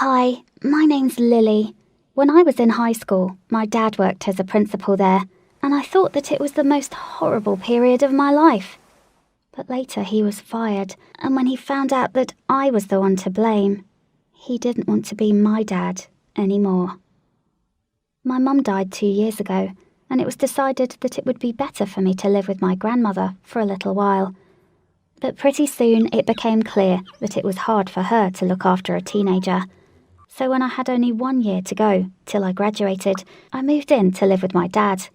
Hi, my name's Lily. When I was in high school, my dad worked as a principal there, and I thought that it was the most horrible period of my life. But later he was fired, and when he found out that I was the one to blame, he didn't want to be my dad anymore. My mum died 2 years ago, and it was decided that it would be better for me to live with my grandmother for a little while. But pretty soon it became clear that it was hard for her to look after a teenager. So when I had only 1 year to go till I graduated, I moved in to live with my dad.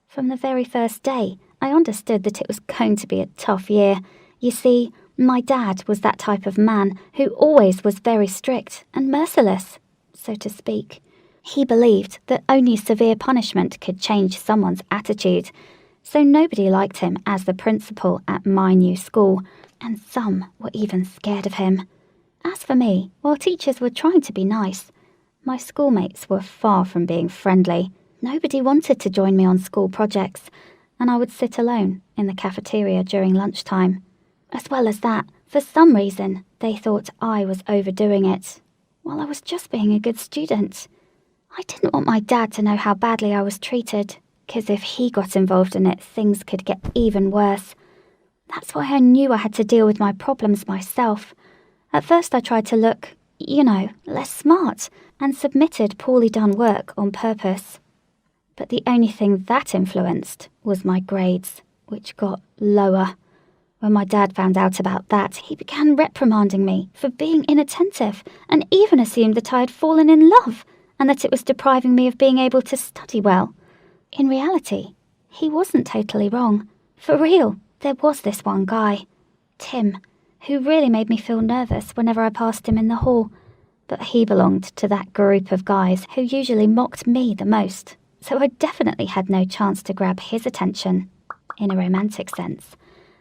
From the very first day, I understood that it was going to be a tough year. You see, my dad was that type of man who always was very strict and merciless, so to speak. He believed that only severe punishment could change someone's attitude, so nobody liked him as the principal at my new school, and some were even scared of him. As for me, while teachers were trying to be nice, my schoolmates were far from being friendly. Nobody wanted to join me on school projects, and I would sit alone in the cafeteria during lunchtime. As well as that, for some reason, they thought I was overdoing it, while I was just being a good student. I didn't want my dad to know how badly I was treated, because if he got involved in it, things could get even worse. That's why I knew I had to deal with my problems myself. At first I tried to look, less smart, and submitted poorly done work on purpose. But the only thing that influenced was my grades, which got lower. When my dad found out about that, he began reprimanding me for being inattentive and even assumed that I had fallen in love and that it was depriving me of being able to study well. In reality, he wasn't totally wrong. For real, there was this one guy, Tim, who really made me feel nervous whenever I passed him in the hall. But he belonged to that group of guys who usually mocked me the most, so I definitely had no chance to grab his attention, in a romantic sense.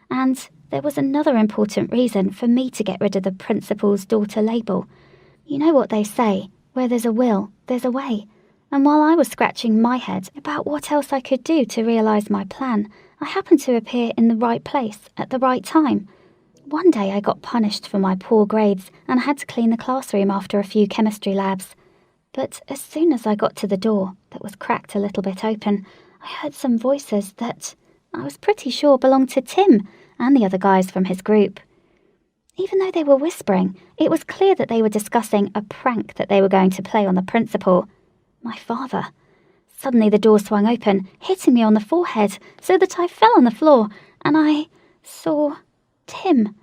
And there was another important reason for me to get rid of the principal's daughter label. You know what they say, where there's a will, there's a way. And while I was scratching my head about what else I could do to realise my plan, I happened to appear in the right place at the right time. One day I got punished for my poor grades and had to clean the classroom after a few chemistry labs. But as soon as I got to the door, that was cracked a little bit open, I heard some voices that I was pretty sure belonged to Tim and the other guys from his group. Even though they were whispering, it was clear that they were discussing a prank that they were going to play on the principal, my father. Suddenly the door swung open, hitting me on the forehead so that I fell on the floor, and I saw Tim.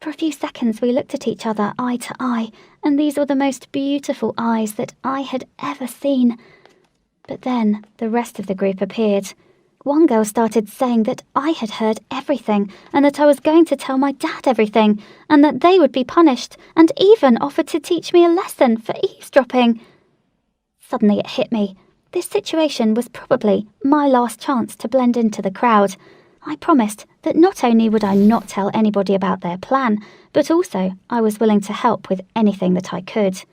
For a few seconds we looked at each other eye to eye, and these were the most beautiful eyes that I had ever seen. But then the rest of the group appeared. One girl started saying that I had heard everything, and that I was going to tell my dad everything, and that they would be punished, and even offered to teach me a lesson for eavesdropping. Suddenly it hit me. This situation was probably my last chance to blend into the crowd. I promised that not only would I not tell anybody about their plan, but also I was willing to help with anything that I could.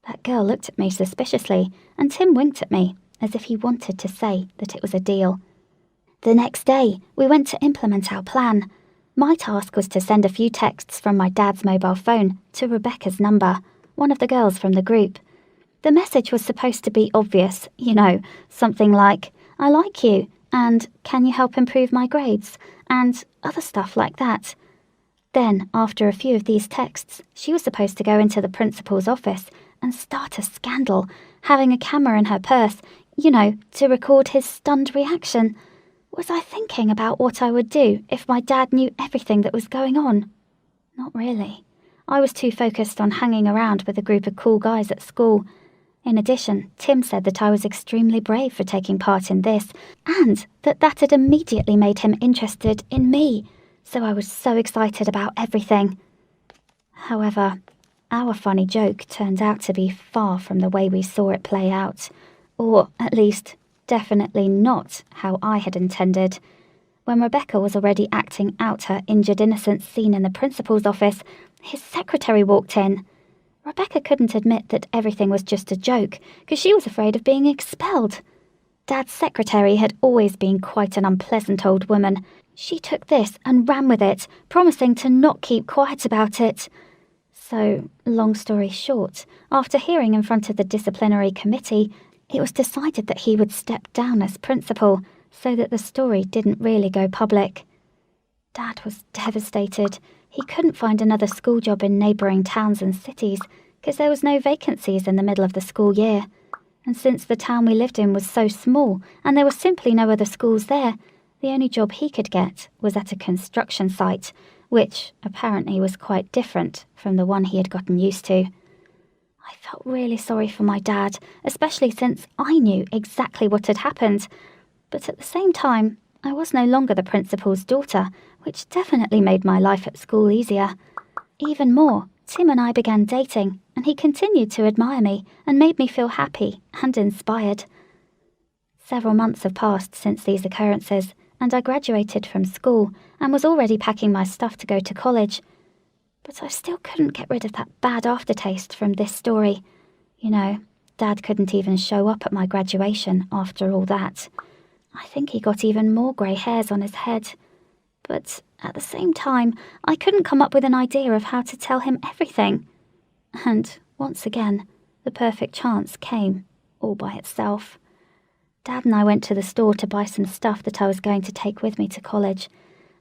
That girl looked at me suspiciously, and Tim winked at me, as if he wanted to say that it was a deal. The next day, we went to implement our plan. My task was to send a few texts from my dad's mobile phone to Rebecca's number, one of the girls from the group. The message was supposed to be obvious, something like, "I like you," and "Can you help improve my grades?" and other stuff like that. Then, after a few of these texts, she was supposed to go into the principal's office and start a scandal, having a camera in her purse, to record his stunned reaction. Was I thinking about what I would do if my dad knew everything that was going on? Not really. I was too focused on hanging around with a group of cool guys at school. In addition, Tim said that I was extremely brave for taking part in this, and that had immediately made him interested in me, so I was so excited about everything. However, our funny joke turned out to be far from the way we saw it play out, or at least, definitely not how I had intended. When Rebecca was already acting out her injured innocence scene in the principal's office, his secretary walked in. Rebecca couldn't admit that everything was just a joke, because she was afraid of being expelled. Dad's secretary had always been quite an unpleasant old woman. She took this and ran with it, promising to not keep quiet about it. So, long story short, after hearing in front of the disciplinary committee, it was decided that he would step down as principal so that the story didn't really go public. Dad was devastated. He couldn't find another school job in neighbouring towns and cities because there was no vacancies in the middle of the school year. And since the town we lived in was so small and there were simply no other schools there, the only job he could get was at a construction site, which apparently was quite different from the one he had gotten used to. I felt really sorry for my dad, especially since I knew exactly what had happened. But at the same time, I was no longer the principal's daughter, which definitely made my life at school easier. Even more, Tim and I began dating, and he continued to admire me and made me feel happy and inspired. Several months have passed since these occurrences, and I graduated from school and was already packing my stuff to go to college. But I still couldn't get rid of that bad aftertaste from this story. You know, Dad couldn't even show up at my graduation after all that. I think he got even more grey hairs on his head. But at the same time, I couldn't come up with an idea of how to tell him everything. And once again, the perfect chance came, all by itself. Dad and I went to the store to buy some stuff that I was going to take with me to college.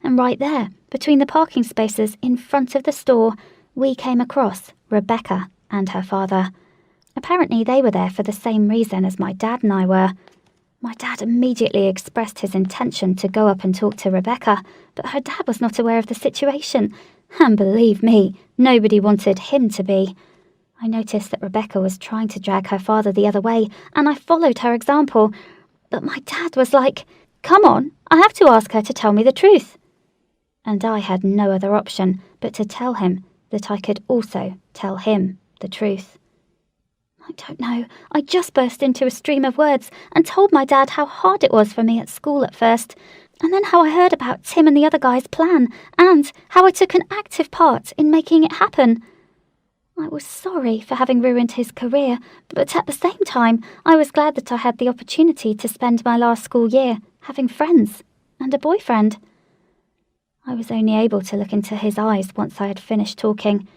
And right there, between the parking spaces in front of the store, we came across Rebecca and her father. Apparently they were there for the same reason as my dad and I were. My dad immediately expressed his intention to go up and talk to Rebecca, but her dad was not aware of the situation. And believe me, nobody wanted him to be. I noticed that Rebecca was trying to drag her father the other way, and I followed her example. But my dad was like, "Come on, I have to ask her to tell me the truth." And I had no other option but to tell him that I could also tell him the truth. I don't know, I just burst into a stream of words and told my dad how hard it was for me at school at first, and then how I heard about Tim and the other guy's plan, and how I took an active part in making it happen. I was sorry for having ruined his career, but at the same time, I was glad that I had the opportunity to spend my last school year having friends and a boyfriend. I was only able to look into his eyes once I had finished talking.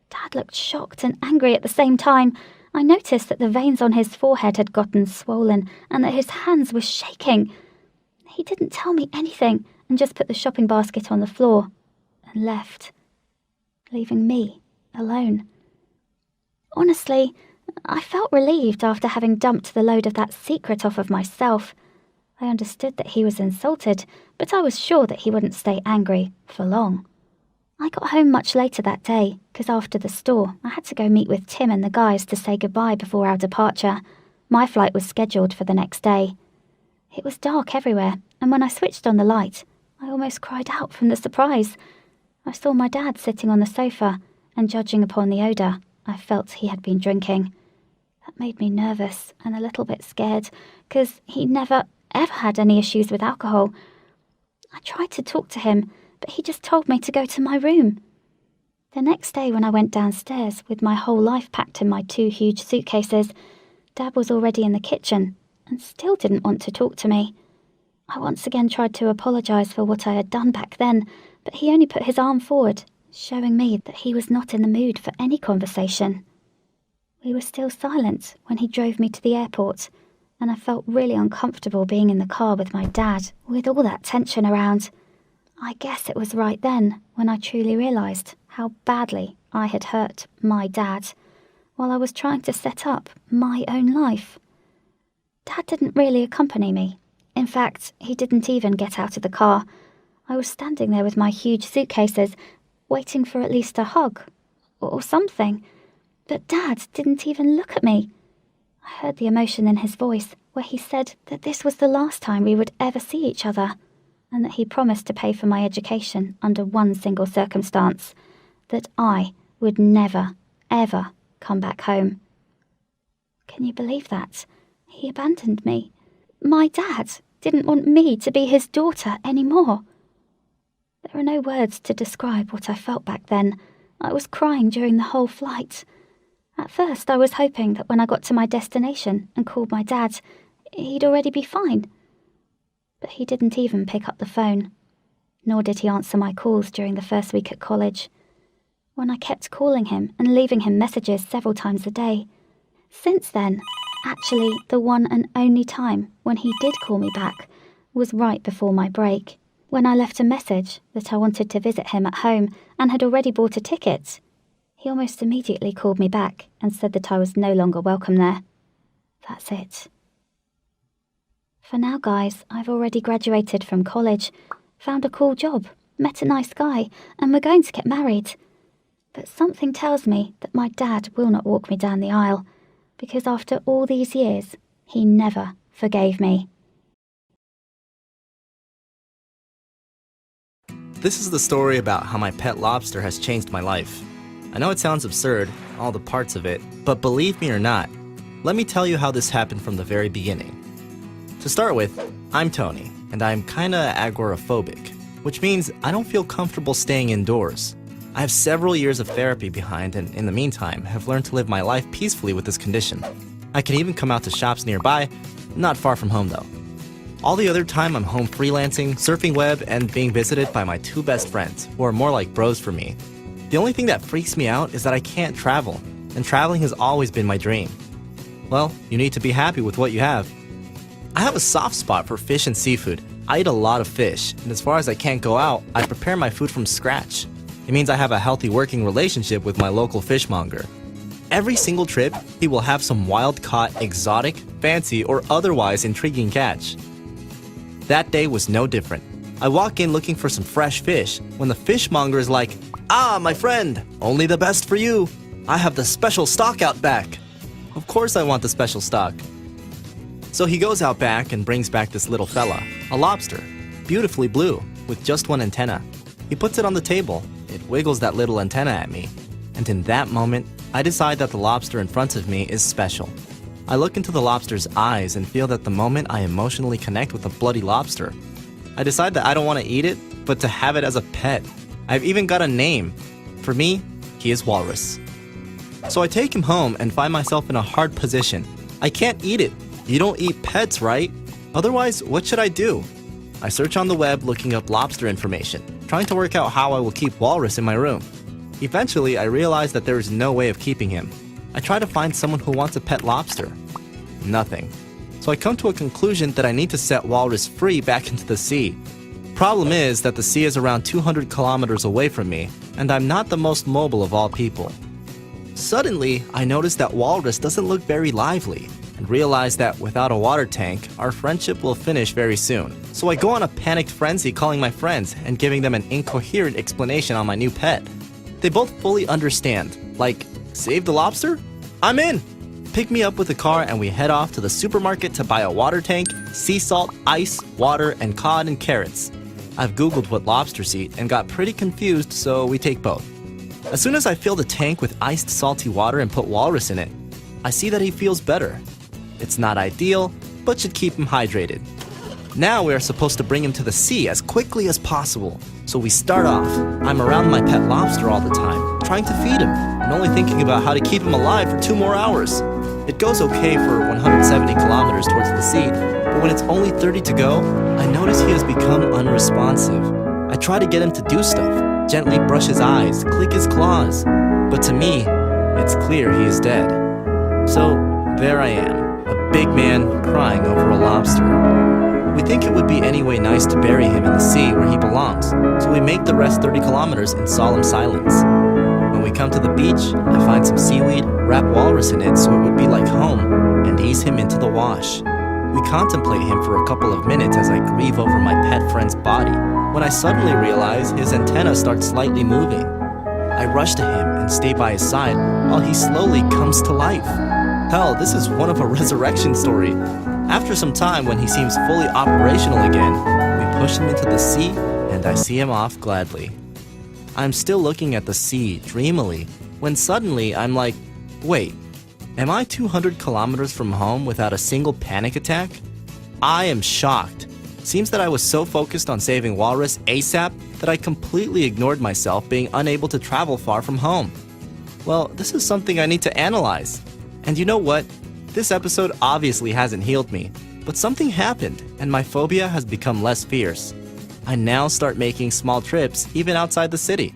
Dad looked shocked and angry at the same time. I noticed that the veins on his forehead had gotten swollen and that his hands were shaking. He didn't tell me anything and just put the shopping basket on the floor and left, leaving me alone. Honestly, I felt relieved after having dumped the load of that secret off of myself. I understood that he was insulted, but I was sure that he wouldn't stay angry for long. I got home much later that day, because after the store, I had to go meet with Tim and the guys to say goodbye before our departure. My flight was scheduled for the next day. It was dark everywhere, and when I switched on the light, I almost cried out from the surprise. I saw my dad sitting on the sofa, and judging upon the odour, I felt he had been drinking. That made me nervous and a little bit scared, because he never, ever had any issues with alcohol. I tried to talk to him, but he just told me to go to my room. The next day when I went downstairs with my whole life packed in my 2 huge suitcases, Dad was already in the kitchen and still didn't want to talk to me. I once again tried to apologise for what I had done back then, but he only put his arm forward, showing me that he was not in the mood for any conversation. We were still silent when he drove me to the airport, and I felt really uncomfortable being in the car with my dad, with all that tension around. I guess it was right then when I truly realised how badly I had hurt my dad, while I was trying to set up my own life. Dad didn't really accompany me. In fact, he didn't even get out of the car. I was standing there with my huge suitcases, waiting for at least a hug, or something. But Dad didn't even look at me. I heard the emotion in his voice, where he said that this was the last time we would ever see each other, and that he promised to pay for my education under one single circumstance, that I would never, ever come back home. Can you believe that? He abandoned me. My dad didn't want me to be his daughter anymore. There are no words to describe what I felt back then. I was crying during the whole flight. At first, I was hoping that when I got to my destination and called my dad, he'd already be fine. But he didn't even pick up the phone, nor did he answer my calls during the first week at college. when I kept calling him and leaving him messages several times a day. Since then, actually the one and only time when he did call me back was right before my break, when I left a message that I wanted to visit him at home and had already bought a ticket. He almost immediately called me back and said that I was no longer welcome there. That's it. For now, guys, I've already graduated from college, found a cool job, met a nice guy, and we're going to get married. But something tells me that my dad will not walk me down the aisle, because after all these years, he never forgave me. This is the story about how my pet lobster has changed my life. I know it sounds absurd, all the parts of it, but believe me or not, let me tell you how this happened from the very beginning. To start with, I'm Tony, and I'm kinda agoraphobic, which means I don't feel comfortable staying indoors. I have several years of therapy behind, and in the meantime, have learned to live my life peacefully with this condition. I can even come out to shops nearby, not far from home though. All the other time I'm home freelancing, surfing web, and being visited by my two best friends, who are more like bros for me. The only thing that freaks me out is that I can't travel, and traveling has always been my dream. Well, you need to be happy with what you have. I have a soft spot for fish and seafood. I eat a lot of fish, and as far as I can't go out, I prepare my food from scratch. It means I have a healthy working relationship with my local fishmonger. Every single trip, he will have some wild-caught, exotic, fancy, or otherwise intriguing catch. That day was no different. I walk in looking for some fresh fish when the fishmonger is like, "Ah, my friend, only the best for you. I have the special stock out back." Of course I want the special stock. So he goes out back and brings back this little fella, a lobster, beautifully blue, with just one antenna. He puts it on the table. It wiggles that little antenna at me. And in that moment, I decide that the lobster in front of me is special. I look into the lobster's eyes and feel that the moment I emotionally connect with a bloody lobster. I decide that I don't want to eat it, but to have it as a pet. I've even got a name. For me, he is Walrus. So I take him home and find myself in a hard position. I can't eat it. You don't eat pets, right? Otherwise, what should I do? I search on the web looking up lobster information, trying to work out how I will keep Walrus in my room. Eventually, I realize that there is no way of keeping him. I try to find someone who wants a pet lobster. Nothing. So I come to a conclusion that I need to set Walrus free back into the sea. Problem is that the sea is around 200 kilometers away from me, and I'm not the most mobile of all people. Suddenly, I notice that Walrus doesn't look very lively, and realize that without a water tank, our friendship will finish very soon. So I go on a panicked frenzy calling my friends and giving them an incoherent explanation on my new pet. They both fully understand, like, save the lobster? I'm in! Pick me up with a car and we head off to the supermarket to buy a water tank, sea salt, ice, water, and cod and carrots. I've googled what lobsters eat and got pretty confused, so we take both. As soon as I fill the tank with iced salty water and put Walrus in it, I see that he feels better. It's not ideal, but should keep him hydrated. Now we are supposed to bring him to the sea as quickly as possible. So we start off. I'm around my pet lobster all the time, trying to feed him, and only thinking about how to keep him alive for 2 more hours. It goes okay for 170 kilometers towards the sea, but when it's only 30 to go, I notice he has become unresponsive. I try to get him to do stuff, gently brush his eyes, click his claws, but to me, it's clear he is dead. So there I am, a big man crying over a lobster. We think it would be anyway nice to bury him in the sea where he belongs, so we make the rest 30 kilometers in solemn silence. When we come to the beach, I find some seaweed, wrap Walrus in it so it would be like home, and ease him into the wash. We contemplate him for a couple of minutes as I grieve over my pet friend's body, when I suddenly realize his antenna starts slightly moving. I rush to him and stay by his side while he slowly comes to life. Hell, this is one of a resurrection story. After some time, when he seems fully operational again, we push him into the sea and I see him off gladly. I'm still looking at the sea dreamily when suddenly I'm like, wait, am I 200 kilometers from home without a single panic attack? I am shocked. Seems that I was so focused on saving Walrus ASAP that I completely ignored myself being unable to travel far from home. Well, this is something I need to analyze. And you know what? This episode obviously hasn't healed me, but something happened and my phobia has become less fierce. I now start making small trips even outside the city.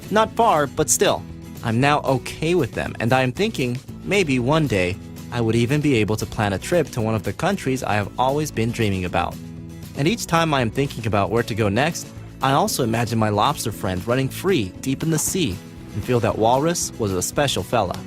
Not far, but still. I'm now okay with them, and I am thinking maybe one day I would even be able to plan a trip to one of the countries I have always been dreaming about. And each time I am thinking about where to go next, I also imagine my lobster friend running free deep in the sea and feel that Walrus was a special fella.